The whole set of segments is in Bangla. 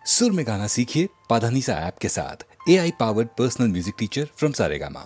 सुर में गाना सीखिए पाधानीसा ऐप के साथ। AI powered personal music teacher from Saregama.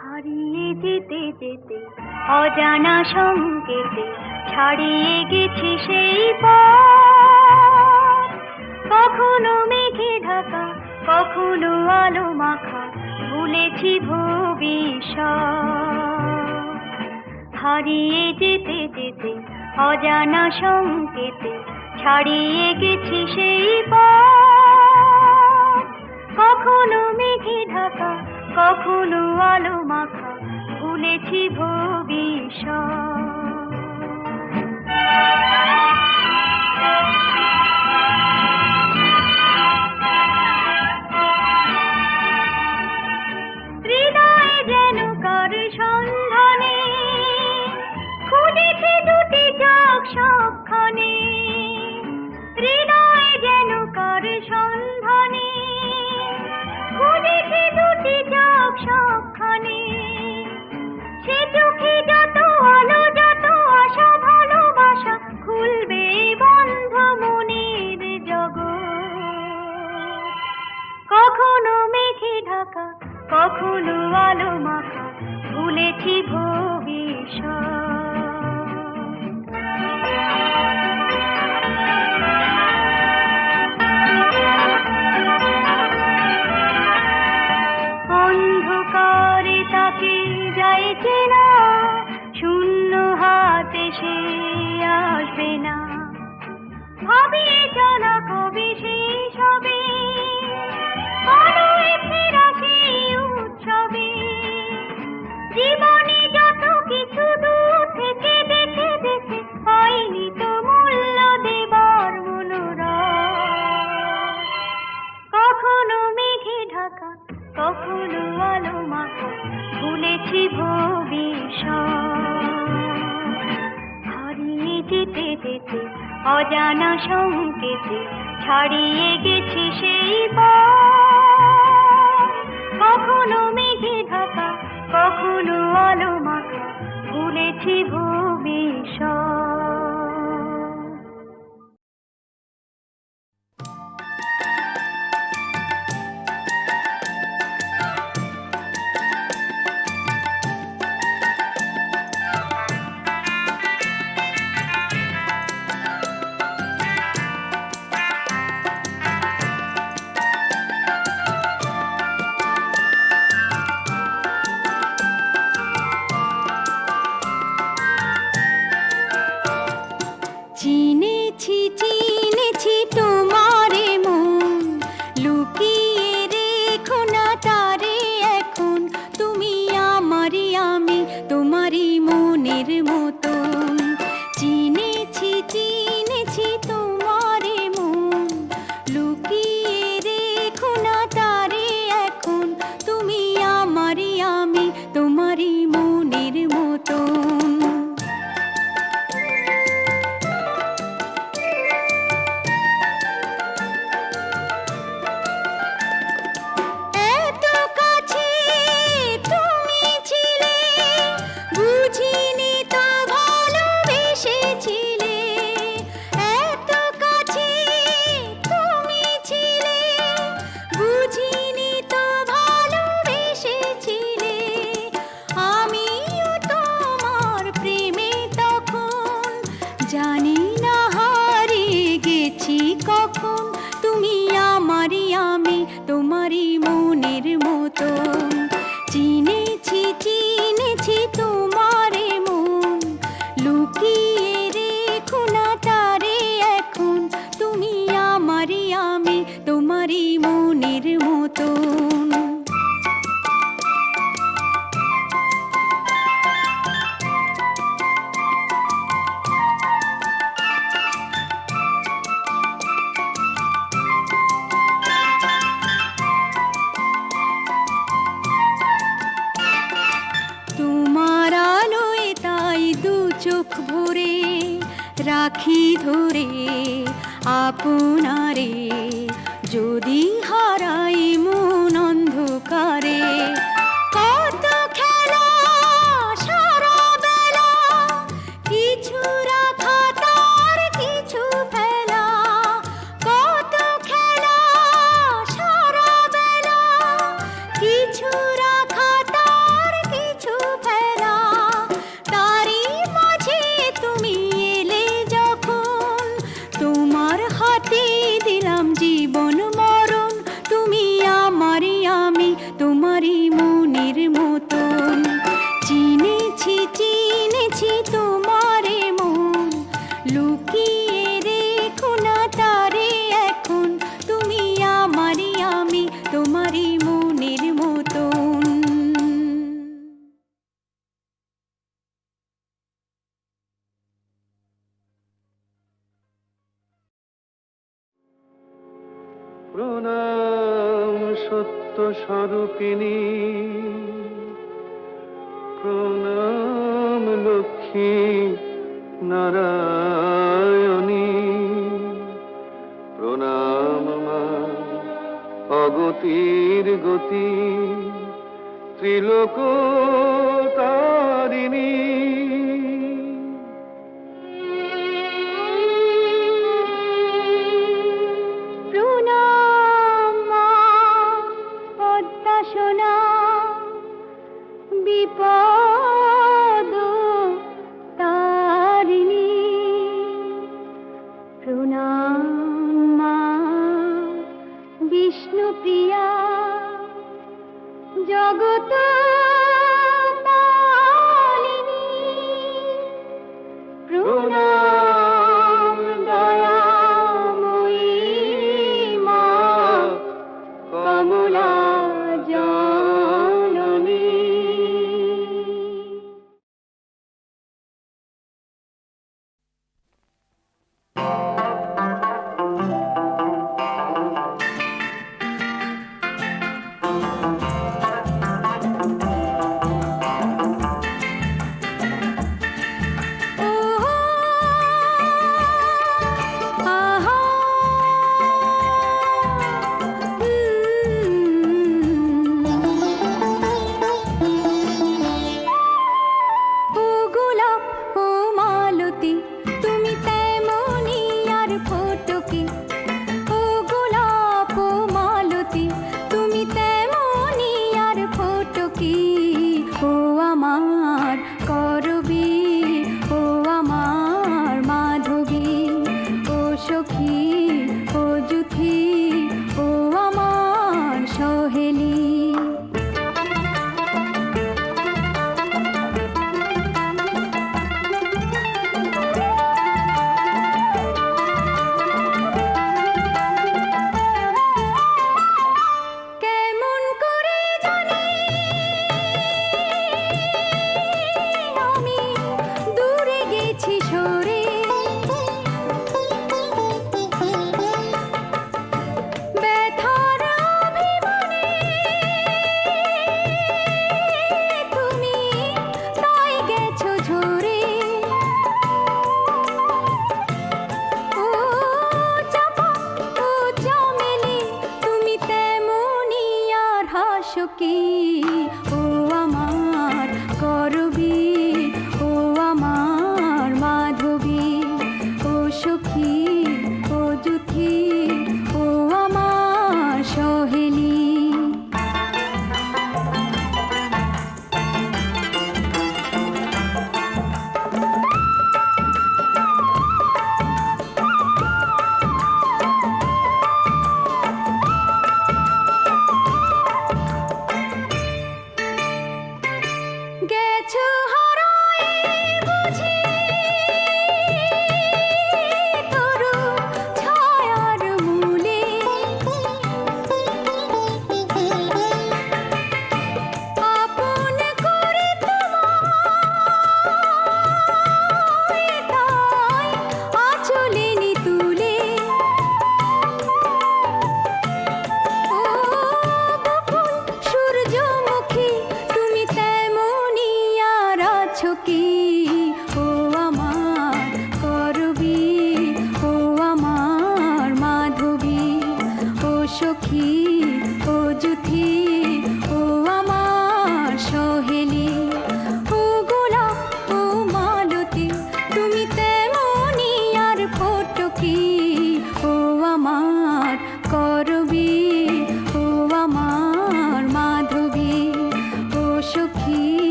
হারিয়ে যেতে যেতে অজানা সংকেতে ছাড়িয়ে গেছি সেই পথ। কখনো মেঘে ঢাকা, কখনো আলো মাখা, ভুলেছি ভবিষ্যৎ। হারিয়ে যেতে যেতে অজানা সংকেতে ছাড়িয়ে গেছি সেই পথ। কখনো মেঘে ঢাকা, কখনো আলো মাখা, ভুলেছি ভবিষ্যৎ। হৃদয়ে যেন কার সন্ধানে খুঁজেছি দুটি চোখ সবখানে। হৃদয়ে যেন কার সন্ধানে খুঁজেছি দুটি চোখ সবখানে। সে চোখে যত আলো, যত আশা, ভালোবাসা, খুলবে বন্ধ মনের জগৎ। কখনো মেঘে ঢাকা, কখনো আলো মাখা, ভুলেছি ভবিষ্যৎ। অন্ধকারে তাকে যায় চেনা, শূন্য হাতে সে আসবে না। ভাবিয়ে চলা কবে শেষ হবে, আলোয় ফেরা সেই উৎসবে। জীবনে যত কিছু দূর থেকে দেখে দেখে পাইনি তো মূল্য দেবার মনোরথ। কখনো মেঘে ঢাকা, কখনো আলো মাখা, ভুলেছি ভবিষ্যৎ। হারিয়ে যেতে যেতে অজানা সংকেতে ছাড়িয়ে গেছি সেই পথ। কখনো মেঘে ঢাকা, কখনো আলো মাখা, ভুলেছি ভবিষ্যৎ। ধরে রাখি ধরে আপনারে, যদি হারাই মন অন্ধকারে। কত খেলা সারা বেলা, কিছু রাখা তার কিছু ফেলা। কত খেলা সারা বেলা, কিছু রাখা তার কিছু ফেলা। তারই মাঝে তুমি এলে যখন, তোমার হাতে দিলাম জীবন মরণ। তুমি আমারই আমি, তোমারই মনের মতন। চিনেছি চিনেছি তোমারে মন, লুকিয়ে রেখো না তারে এখন। তুমি আমারই আমি, তোমারই মনের মতন। প্রণাম সত্য স্বরূপিণী, প্রণাম লক্ষ্মী নারায়ণী, প্রণাম মা অগতির গতি, ত্রিলোক তারিণী। প্রণাম মা পদ্মা সোনা, বিপদ তারিণী। প্রণাম মা বিষ্ণুপ্রিয়া, জগত পালিনী। প্রণাম দয়াময়ী মা কমলা জননী।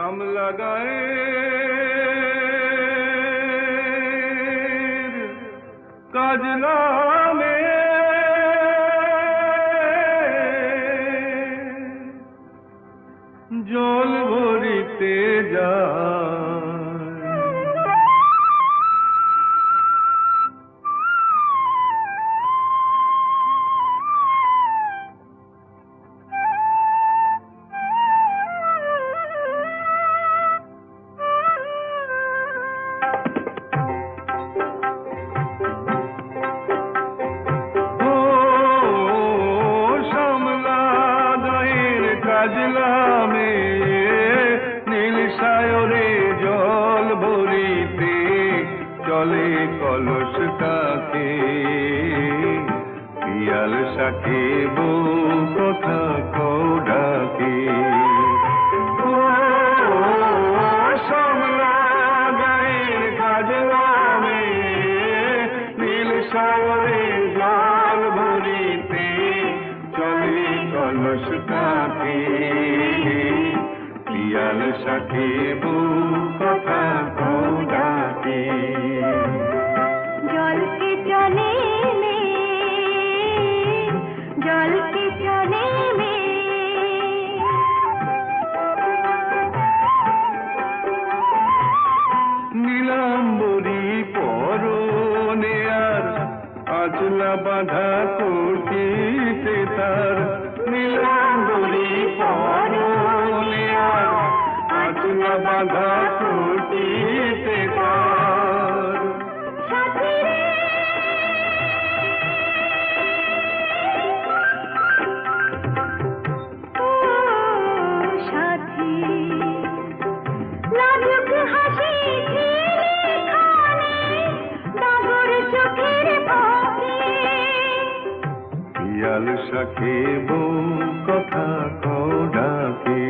শ্যামলা গায়ের কাজলা মেয়ে জল ভরিতে যায় কাজলা মেয়ে নীল সায়রে জল ভরিতে চলে কলস কাকে পিয়াল শাকে বউ কথা কৌডাকে শ্যামলা গায়ের কাজলা মেয়ে নীল সায়রে জল ভরিতে চলে কলস কাকে পিয়াল শাকে বউ কথা কৌডাকে জলকে চলে মে জলকে চলে মে নীলাম্বরী পরনে আর আচলা বাঁধা করতিতে তার নীলাম্বরী পরনে আর আচলা বাঁধা করতিতে তার সাথী রে ও সাথী লাজুক হাসি ঝিলে খানে ডাগর চোখের ফাঁকে পিয়াল শাকে বউ কথা কৌডাকে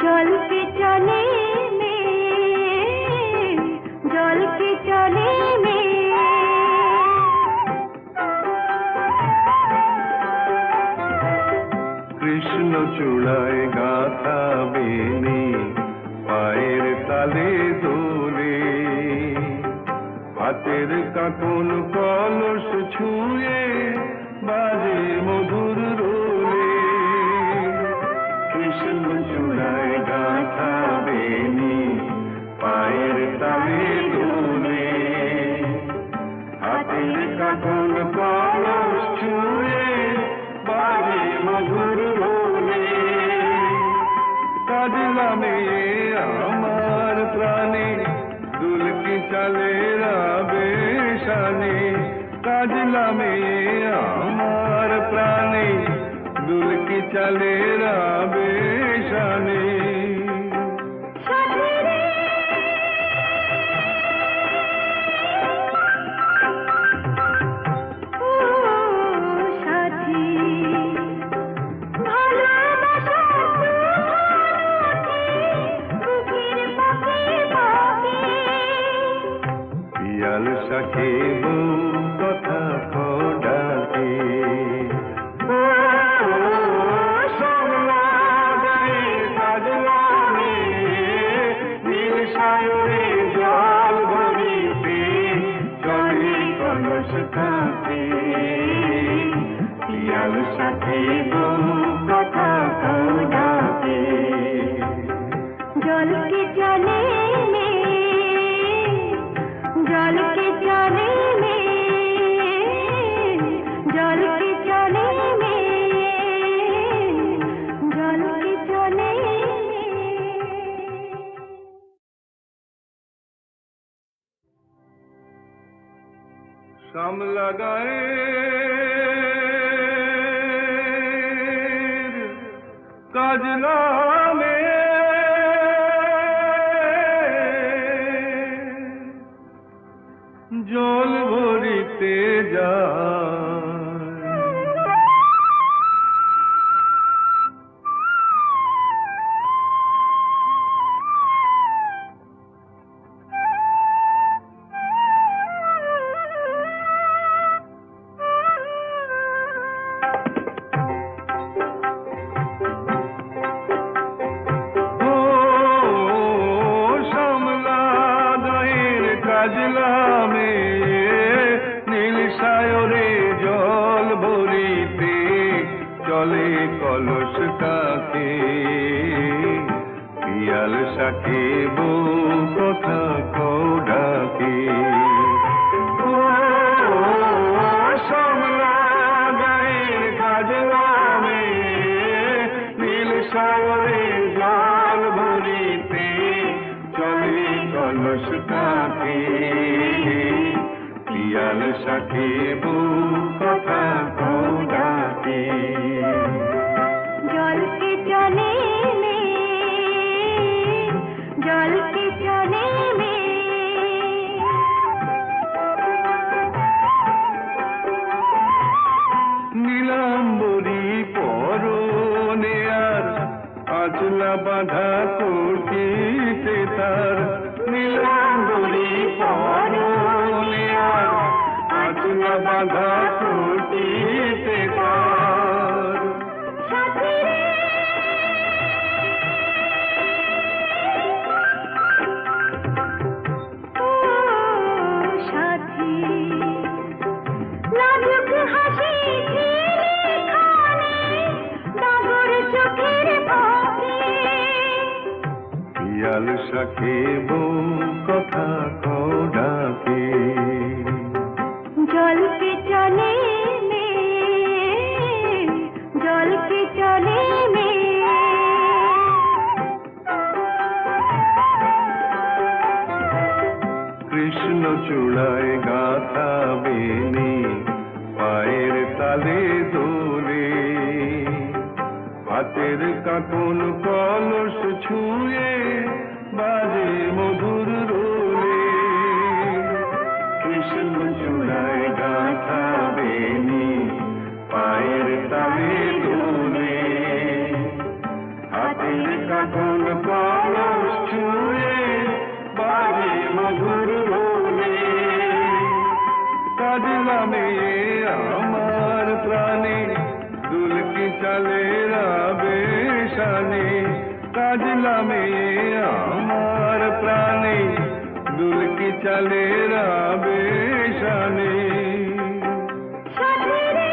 জলকে চলে মে জলকে চলে মে কৃষ্ণ চূড়ায় গাথা বেনি পায়ের তালে দোলে হাতের কাকন কলস ছুঁয়ে বাজে মধুর রোলে কৃষ্ণ চূড়ায় গাথা বেনি পায়ের তালে দোলে হাতের কাকন কলস ছুঁয়ে বাজে মধুর রোলে কাজলা মেয়ে আমার প্রাণে দুলকি চালে রাবে শানে কাজলা মেয়ে আমার প্রাণে দুলকি চালে রাবে শানে সাথী রে ও সাথী ভালোবাসা বুকের পাকে পাকে পিয়াল শাকে বউ কথা কৌডাকে শ্যামলা গায়ের কাজলা মেয়ে নীল সায়রে জল ভরিতে চলে কলস কাকে পিয়াল শাকে বউ কথা কৌডাকে জলকে চলে মে জলকে চলে মে জলকে চলে মে জলকে চলে মে শ্যামলা গায়ের কাজলা মেয়ে জল ভরিতে যায় ও সায়রে জল ভরিতে চলে কলস কাকে পিয়াল শাকে বউ কথা কও ডাকে ও সমলা গায়ের কাজলামে নীল সায়রে জল ভরিতে চলে কলস কাকে পিয়াল শাকে বউ কথা কও ডাকে জল के चले में जल के चले में নীলাম্বরী পরনে আর আচলা বাঁধা কোটিতে তার নীলাম্বরী পরনে আর আচলা বাঁধা কোটিতে তার সাথী রে ও সাথী লাজুক হাসি ঝিলে খানে ডাগর চোখের ফাঁকে পিয়াল শাকে বউ কথা কও ডাকে जल के चले में जल के चले में কৃষ্ণ চূড়ায় গাথা বেনি পায়ের তালে দোলে হাতের কাকন কলস ছুঁয়ে বাজে মধুর রোলে কৃষ্ণ চূড়ায় গাথা বেনি পায়ের তালে দোলে হাতের কাকন কলস ছুঁয়ে বাজে মধুর রোলে কাজলা মেয়ে আমার প্রাণে দুলকি চলে রাবে শানে কাজলা মেয়ে আমার প্রাণে দুলকি চলে রাবে শানে সাথী রে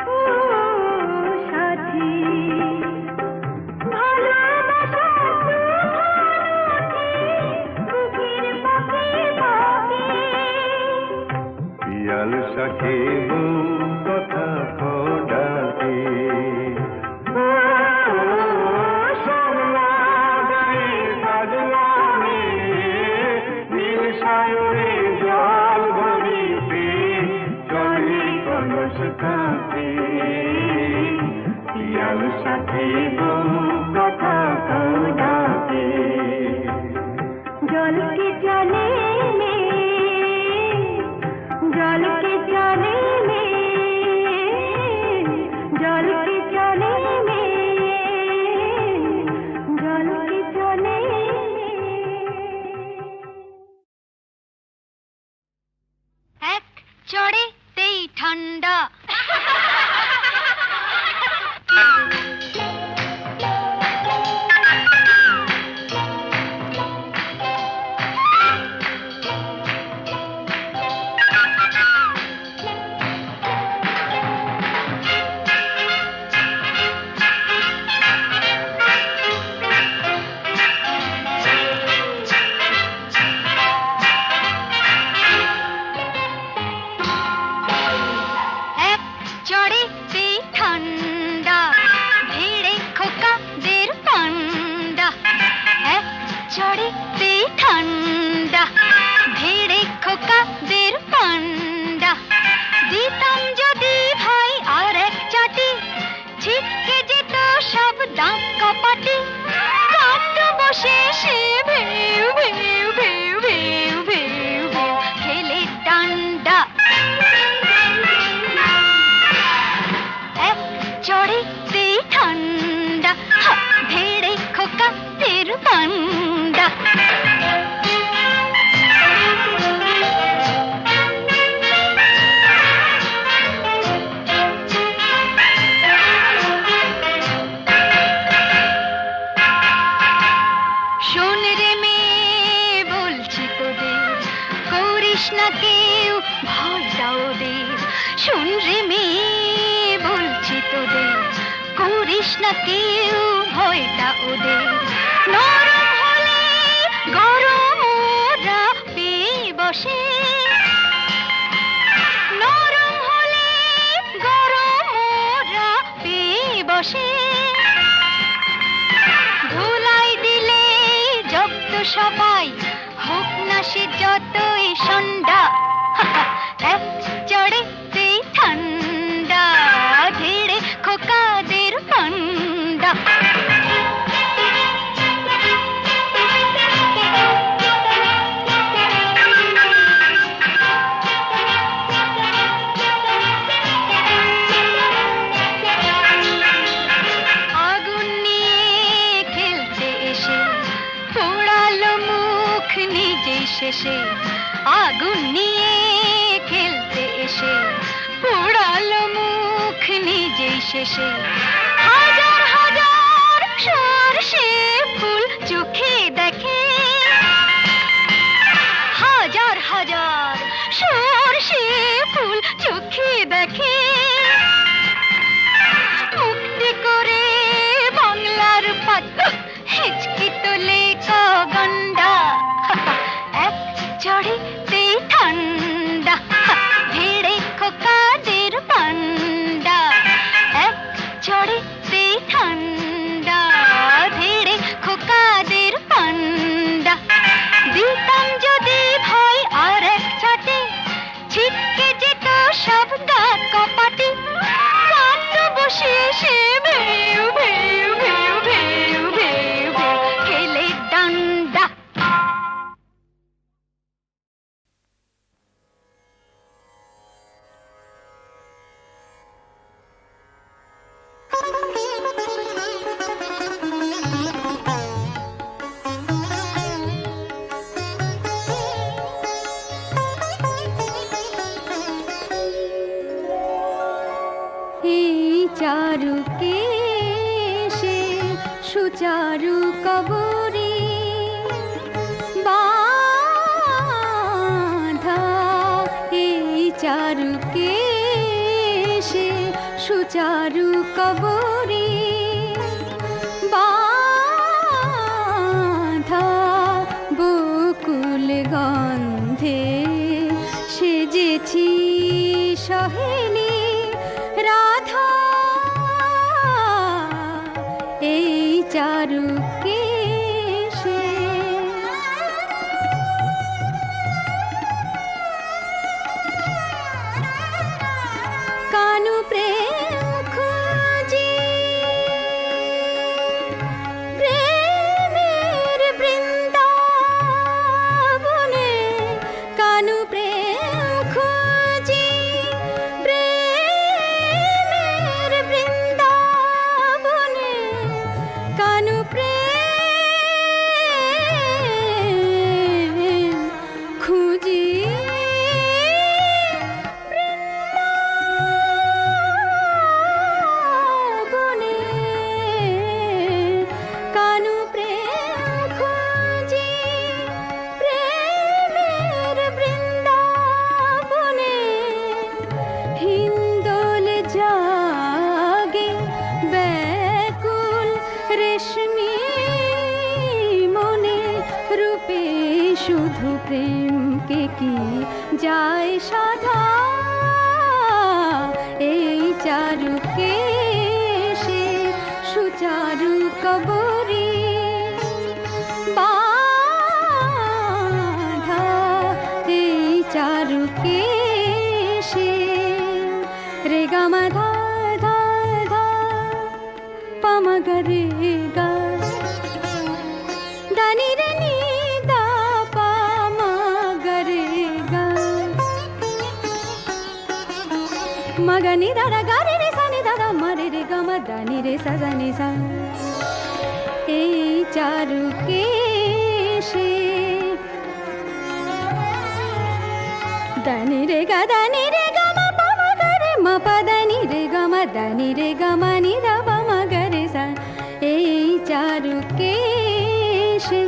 ও সাথী ভালোবাসা বুকের পাখি পাখি পিয়াল শাকে বউ কথা কও ডাকে ও সমলা গায়ের কাজলামে নীল সায়রে জল ভরিতে চলে কলস কাকে পিয়াল শাকে বউ কথা কও ডাকে जल के चले में जल के चले में जल के चले में जल के चले में এক চড়েতেই ঠান্ডা না কেউ ভয়টা ওদের, শুন রে মেয়ে বলছি তোদের, করিস না কেউ ভয়টা ওদের। নরম হলে গরম ওরা পেয়ে বসে, নরম হলে গরম ওরা পেয়ে বসে। ধুলাই দিলে জব্দ সবাই, হোক না সে যতই সন্ধ্যা, এক চড়েতেই ঠান্ডা, ধীরে খোকাদের পান্ডা। আগুন নিয়ে খেলতে এসে পোড়ালো মুখ নিজেই শেষে, আগুন নিয়ে খেলতে এসে পোড়ালো মুখ নিজেই শেষে। হাজার হাজার সরষে ফুল চোখে দেখে, হাজার হাজার সরষে ফুল চোখে দেখে। মুক্তি করে বাংলার পাত হিচকি তোলে গন্ডা, এক চড়েতেই ঠান্ডা, ভিড়ে খোকাদের পান্ডা, এক চড়েতেই ঠান্ডা, ভিড়ে খোকাদের পান্ডা। দিতাম যদি ভয় আর এক ছাটে, ছিটকে যেত সব গা কপাটে। কান্দ বসে সে ভেউ ভেউ ভেউ ভেউ ভেউ ভেউ খেলে ডান্ডা। এই চারুকে সে সুচারু কবরে বাঁধা, এই চারুকে সে সুচারু কবরে বাঁধা। বকুল গন্ধে সেজেছি সহেলি রাধা, এই চারুকে সে। কানু প্রেম খুঁজি প্রেমের বৃন্দাবনে, কানু প্রেম খুঁজি প্রেমের বৃন্দাবনে, কানু প্রেম খুঁজি বৃন্দাবনে, কানু প্রেম খুঁজি প্রেমের বৃন্দাবনে। হিন্দোল জাগে ব্যাকুল রেশমি মনে, রূপে শুধু প্রেমকে কি যায় সাধা, এই চারুকে সে সুচারু কবরে বাঁধা, এই চারুকে সে। রে গামা ধা ধা ধা পামা গা রে গা, দানি রে নি দা পামা গা রে গা, মগনি দাদা গারে রে সানি দাদা মারে রে গামা দানি রে সাজানি সা, এই চারুকে সে। দানি রে গা মা পামা গা রে মা পা দানি রে গা মা দানি রে গা মা নি দা পামা গা রে সা, এই চারুকে সে।